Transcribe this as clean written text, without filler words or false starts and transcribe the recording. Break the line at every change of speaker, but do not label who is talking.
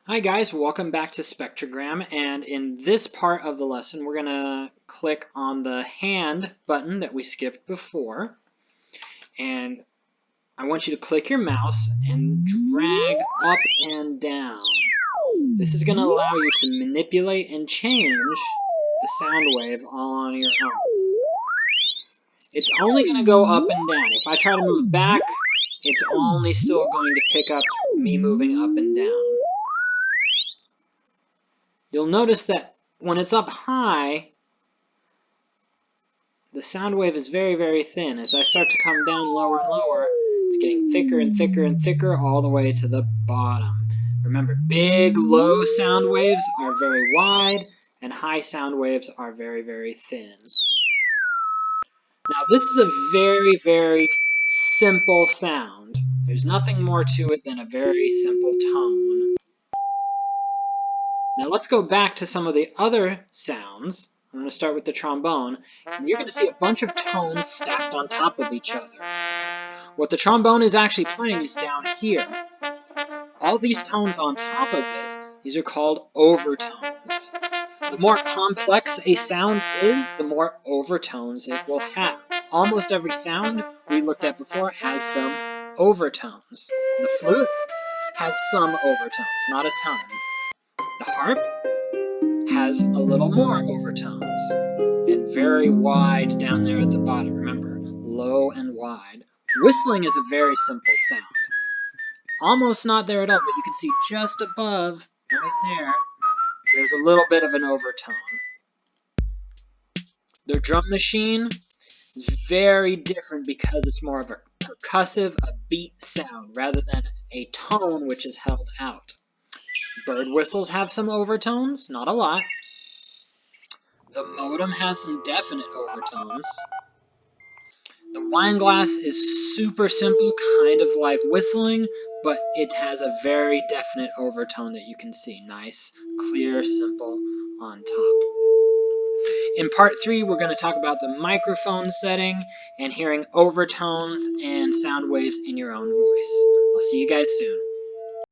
Hi guys, welcome back to Spectrogram, and in this part of the lesson we're going to click on the hand button that we skipped before, and I want you to click your mouse and drag up and down. This is going to allow you to manipulate and change the sound wave all on your own. It's only going to go up and down. If I try to move back, it's only still going to pick up me moving up and down. You'll notice that when it's up high, the sound wave is very, very thin. As I start to come down lower and lower, it's getting thicker and thicker and thicker all the way to the bottom. Remember, big, low sound waves are very wide, and high sound waves are very, very thin. Now, this is a very, very simple sound. There's nothing more to it than a very simple tone. Now let's go back to some of the other sounds. I'm going to start with the trombone, and you're going to see a bunch of tones stacked on top of each other. What the trombone is actually playing is down here. All these tones on top of it, these are called overtones. The more complex a sound is, the more overtones it will have. Almost every sound we looked at before has some overtones. The flute has some overtones, not a ton. The harp has a little more overtones, and very wide down there at the bottom. Remember, low and wide. Whistling is a very simple sound. Almost not there at all, but you can see just above, right there, there's a little bit of an overtone. The drum machine is very different because it's more of a percussive, a beat sound, rather than a tone which is held out. Bird whistles have some overtones, not a lot. The modem has some definite overtones. The wine glass is super simple, kind of like whistling, but it has a very definite overtone that you can see. Nice, clear, simple on top. In part 3, we're going to talk about the microphone setting and hearing overtones and sound waves in your own voice. I'll see you guys soon.